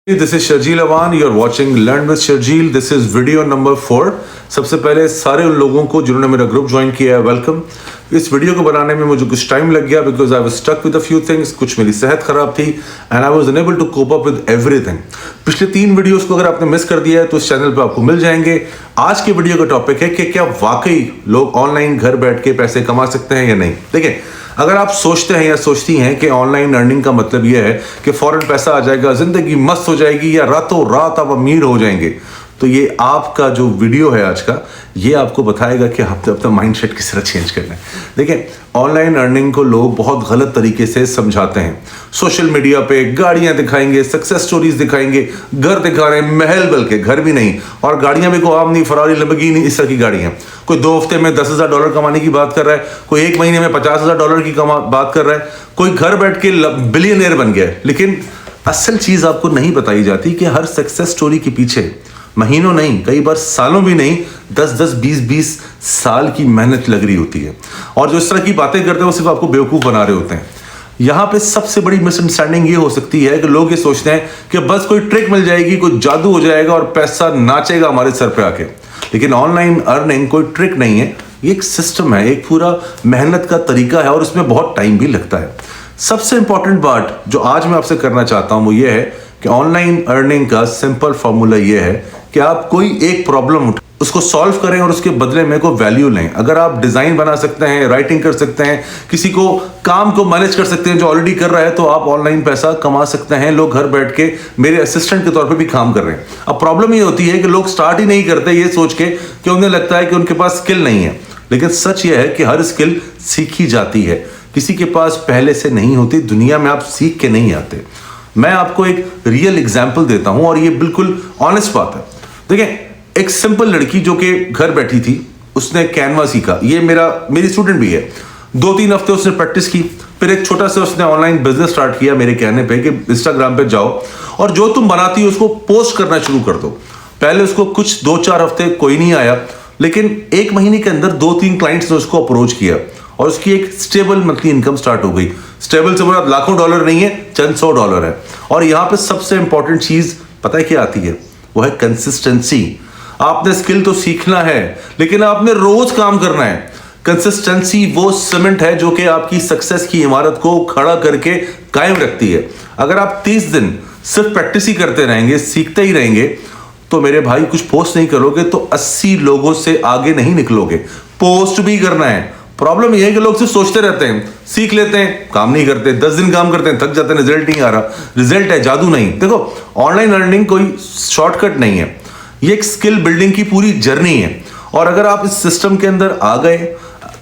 This is Sharjeel Awan. You're watching Learn with Sharjeel. This is video number 4. सबसे पहले सारे उन लोगों को जिन्होंने मेरा ग्रुप ज्वाइन किया है, वेलकम। इस वीडियो को बनाने में मुझे कुछ टाइम लग गया because I was stuck with a few things. कुछ मेरी सेहत खराब थी and I was unable to cope up with everything. पिछले 3 वीडियोस को अगर आपने मिस कर दिया है तो इस चैनल पे आपको मिल जाएंगे। आज के वीडियो का टॉपिक है कि क्या वाकई लोग ऑनलाइन घर बैठ के पैसे कमा सकते हैं या नहीं। देखिए, अगर आप सोचते हैं या सोचती हैं कि ऑनलाइन अर्निंग का मतलब यह है कि फौरन पैसा आ जाएगा, जिंदगी मस्त हो जाएगी या रातों रात आप अमीर हो जाएंगे, तो ये आपका जो वीडियो है आज का, ये आपको बताएगा कि हफ्ते हफ्ते माइंडसेट किस तरह चेंज करना है। देखिए, ऑनलाइन अर्निंग को लोग बहुत गलत तरीके से समझाते हैं। सोशल मीडिया पे गाड़ियां दिखाएंगे, सक्सेस स्टोरीज दिखाएंगे, घर दिखा रहे हैं, महल बल्कि घर भी नहीं, और गाड़ियां भी कोई आम नहीं, फरारी, लैम्बोर्गिनी, इस तरह की गाड़ियां। कोई 2 हफ्ते में $10,000 कमाने की बात कर रहा है, कोई 1 महीने में $50,000 की बात कर रहा है, कोई घर बैठ के बिलियनियर बन गया है। लेकिन असल चीज आपको नहीं बताई जाती कि हर सक्सेस स्टोरी के पीछे महीनों नहीं, कई बार सालों भी नहीं, 10-10, 20-20 साल की मेहनत लग रही होती है। और जो इस तरह की बातें करते हैं वो सिर्फ आपको बेवकूफ बना रहे होते हैं। यहां पे सबसे बड़ी मिसअंडरस्टैंडिंग ये हो सकती है कि लोग ये सोचते हैं कि बस कोई ट्रिक मिल जाएगी, कोई जादू हो जाएगा और पैसा नाचेगा हमारे सर पे आके। लेकिन ऑनलाइन अर्निंग कोई ट्रिक नहीं है, ये एक सिस्टम है, एक पूरा मेहनत का तरीका है और उसमें बहुत टाइम भी लगता है। सबसे इंपॉर्टेंट बात जो आज मैं आपसे करना चाहता हूं वो ये है कि ऑनलाइन अर्निंग का सिंपल फॉर्मूला ये है कि आप कोई एक प्रॉब्लम उठाएं, उसको सॉल्व करें और उसके बदले में कोई वैल्यू लें। अगर आप डिजाइन बना सकते हैं, राइटिंग कर सकते हैं, किसी को काम को मैनेज कर सकते हैं जो ऑलरेडी कर रहा है, तो आप ऑनलाइन पैसा कमा सकते हैं। लोग घर बैठ के मेरे असिस्टेंट के तौर पे भी काम कर रहे हैं। अब प्रॉब्लम ये होती है कि लोग स्टार्ट ही नहीं करते ये सोच के कि उन्हें लगता है कि उनके पास स्किल नहीं है। लेकिन सच ये है कि हर स्किल सीखी जाती है, किसी के पास पहले से नहीं होती। दुनिया में आप सीख के नहीं आते। मैं आपको एक रियल एग्जाम्पल देता हूं और ये बिल्कुल ऑनेस्ट बात है। देखिए, एक सिंपल लड़की जो कि घर बैठी थी, उसने कैनवा सीखा। ये मेरी स्टूडेंट भी है। 2-3 हफ्ते उसने प्रैक्टिस की, फिर एक छोटा सा उसने ऑनलाइन बिजनेस स्टार्ट किया मेरे कहने पे कि इंस्टाग्राम पे जाओ और जो तुम बनाती हो उसको पोस्ट करना शुरू कर दो। पहले उसको कुछ 2-4 हफ्ते कोई नहीं आया, लेकिन 1 महीने के अंदर 2-3 क्लाइंट्स ने उसको अप्रोच किया और उसकी एक स्टेबल मंथली इनकम स्टार्ट हो गई। स्टेबल से मुराद लाखों डॉलर नहीं है, चंद $100 है। और यहां पे सबसे इंपॉर्टेंट चीज पता है क्या आती है? वो है कंसिस्टेंसी। आपने स्किल तो सीखना है, लेकिन आपने रोज काम करना है। कंसिस्टेंसी वो सीमेंट है जो कि आपकी सक्सेस की इमारत को खड़ा करके कायम रखती है। अगर आप 30 दिन सिर्फ प्रैक्टिस ही करते रहेंगे, सीखते ही रहेंगे, तो मेरे भाई कुछ पोस्ट नहीं करोगे तो 80 लोगों से आगे नहीं निकलोगे। पोस्ट भी करना है। प्रॉब्लम यह है कि लोग सिर्फ सोचते रहते हैं, सीख लेते हैं, काम नहीं करते, 10 दिन काम करते हैं, थक जाते हैं, रिजल्ट नहीं आ रहा। रिजल्ट है, जादू नहीं। देखो, ऑनलाइन अर्निंग कोई शॉर्टकट नहीं है, ये एक स्किल बिल्डिंग की पूरी जर्नी है। और अगर आप इस सिस्टम के अंदर आ गए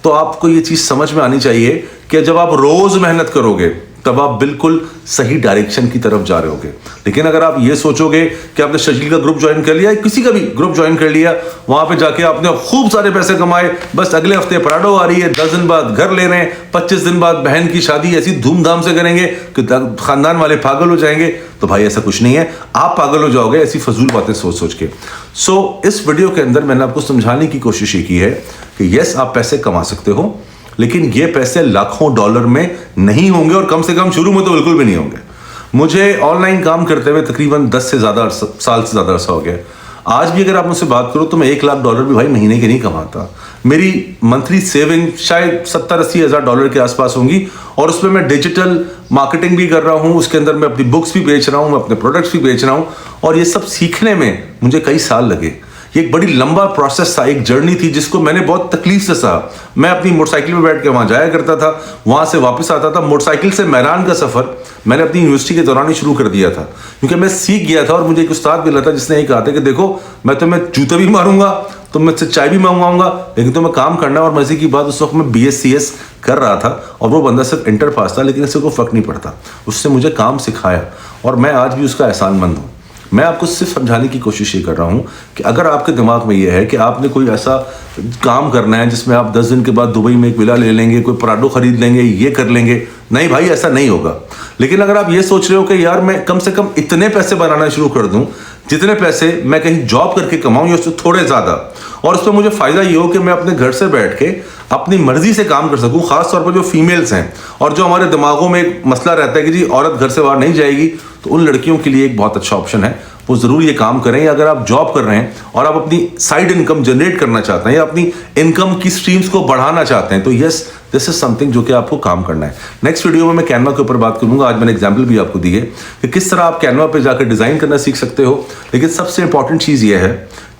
तो आपको ये चीज समझ में आनी चाहिए कि जब आप रोज मेहनत करोगे तब आप बिल्कुल सही डायरेक्शन की तरफ जा रहे होगे। लेकिन अगर आप ये सोचोगे कि आपने शर्जील का ग्रुप ज्वाइन कर लिया, किसी का भी ग्रुप ज्वाइन कर लिया, वहां पे जाके आपने खूब सारे पैसे कमाए, बस अगले हफ्ते पराडो आ रही है, 10 दिन बाद घर ले रहे हैं, 25 दिन बाद बहन की शादी ऐसी धूमधाम से करेंगे कि खानदान वाले पागल हो जाएंगे, तो भाई ऐसा कुछ नहीं है। आप पागल हो जाओगे ऐसी फजूल बातें सोच सोच के। सो इस वीडियो के अंदर मैंने आपको समझाने की कोशिश की है कि यस, आप पैसे कमा सकते हो, लेकिन ये पैसे लाखों डॉलर में नहीं होंगे और कम से कम शुरू में तो बिल्कुल भी नहीं होंगे। मुझे ऑनलाइन काम करते हुए तकरीबन 10 से ज़्यादा साल से ज़्यादा अर्सा हो गया। आज भी अगर आप मुझसे बात करो तो मैं $1 लाख भी भाई महीने के नहीं कमाता। मेरी मंथली सेविंग शायद $70-80 हज़ार डॉलर के आसपास होंगी और उसमें मैं डिजिटल मार्केटिंग भी कर रहा हूँ। उसके अंदर मैं अपनी बुक्स भी बेच रहा हूँ, मैं अपने प्रोडक्ट्स भी बेच रहा हूँ, और ये सब सीखने में मुझे कई साल लगे। ये एक बड़ी लंबा प्रोसेस था, एक जर्नी थी जिसको मैंने बहुत तकलीफ से सहा। मैं अपनी मोटरसाइकिल में बैठ के वहां जाया करता था, वहां से वापस आता था। मोटरसाइकिल से मैदान का सफर मैंने अपनी यूनिवर्सिटी के दौरान ही शुरू कर दिया था, क्योंकि मैं सीख गया था। और मुझे एक उस्ताद मिला था जिसने ये कहा था कि देखो, मैं तुम्हें जूते भी मारूंगा, तुम मुझसे चाय भी मंगवाऊंगा, लेकिन तुम्हें काम करना। और मजे की बात, उस वक्त मैं BScs कर रहा था और वो बंदा सिर्फ इंटर पास था, लेकिन इससे कोई फर्क नहीं पड़ता। उसने मुझे काम सिखाया और मैं आज भी उसका एहसानमंद हूँ। मैं आपको सिर्फ समझाने की कोशिश ये कर रहा हूं कि अगर आपके दिमाग में ये है कि आपने कोई ऐसा काम करना है जिसमें आप 10 दिन के बाद दुबई में एक विला ले लेंगे, कोई पराडो खरीद लेंगे, ये कर लेंगे, नहीं भाई, ऐसा नहीं होगा। लेकिन अगर आप ये सोच रहे हो कि यार मैं कम से कम इतने पैसे बनाना शुरू कर दूं जितने पैसे मैं कहीं जॉब करके कमाऊं या उससे थोड़े ज्यादा, और उसमें मुझे फायदा ये हो कि मैं अपने घर से बैठ के अपनी मर्जी से काम कर सकूं, खासतौर पर जो फीमेल्स हैं और जो हमारे दिमागों में एक मसला रहता है कि जी औरत घर से बाहर नहीं जाएगी, तो उन लड़कियों के लिए एक बहुत अच्छा ऑप्शन है, वो ज़रूर ये काम करें। अगर आप जॉब कर रहे हैं और आप अपनी साइड इनकम जनरेट करना चाहते हैं या अपनी इनकम की स्ट्रीम्स को बढ़ाना चाहते हैं, तो यस, दिस इज समथिंग जो कि आपको काम करना है। नेक्स्ट वीडियो में मैं कैनवा के ऊपर बात करूंगा। आज मैंने एग्जांपल भी आपको दी है कि किस तरह आप कैनवा पे जाकर डिज़ाइन करना सीख सकते हो। लेकिन सबसे इंपॉर्टेंट चीज़ ये है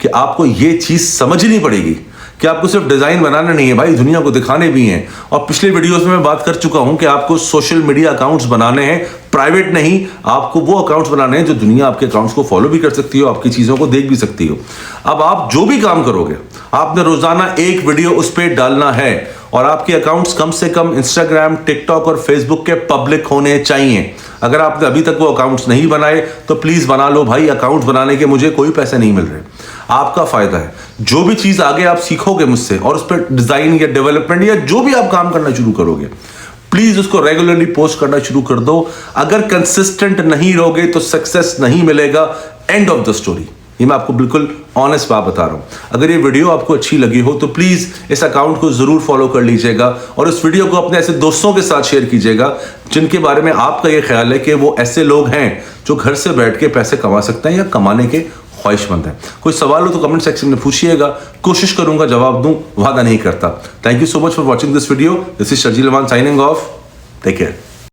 कि आपको ये चीज़ समझनी पड़ेगी कि आपको सिर्फ डिज़ाइन बनाना नहीं है भाई, दुनिया को दिखाने भी हैं। और पिछले वीडियोस में मैं बात कर चुका हूं कि आपको सोशल मीडिया अकाउंट्स बनाने हैं, प्राइवेट नहीं, आपको वो अकाउंट्स बनाने हैं जो दुनिया आपके अकाउंट्स को फॉलो भी कर सकती हो, आपकी चीज़ों को देख भी सकती हो। अब आप जो भी काम करोगे, आपने रोजाना एक वीडियो उस पर डालना है और आपके अकाउंट्स कम से कम इंस्टाग्राम, टिकटॉक और फेसबुक के पब्लिक होने चाहिए। अगर आपने अभी तक वो अकाउंट्स नहीं बनाए तो प्लीज बना लो भाई। अकाउंट्स बनाने के मुझे कोई पैसे नहीं मिल रहे, आपका फायदा है। जो भी चीज आगे आप सीखोगे मुझसे और उस पर डिजाइन या डेवलपमेंट या जो भी आप काम करना शुरू करोगे, प्लीज उसको रेगुलरली पोस्ट करना शुरू कर दो। अगर कंसिस्टेंट नहीं रहोगे तो सक्सेस नहीं मिलेगा, एंड ऑफ द स्टोरी। ये मैं आपको बिल्कुल ऑनेस्ट बात बता रहा हूं। अगर ये वीडियो आपको अच्छी लगी हो तो प्लीज इस अकाउंट को जरूर फॉलो कर लीजिएगा और इस वीडियो को अपने ऐसे दोस्तों के साथ शेयर कीजिएगा जिनके बारे में आपका ये ख्याल है कि वो ऐसे लोग हैं जो घर से बैठ के पैसे कमा सकते हैं या कमाने के ख्वाहिशमंद हैं। कोई सवाल हो तो कमेंट सेक्शन में पूछिएगा, कोशिश करूंगा जवाब दूं, वादा नहीं करता। Thank you so much for watching this video. This is Sharjeel Aman signing off. Take care.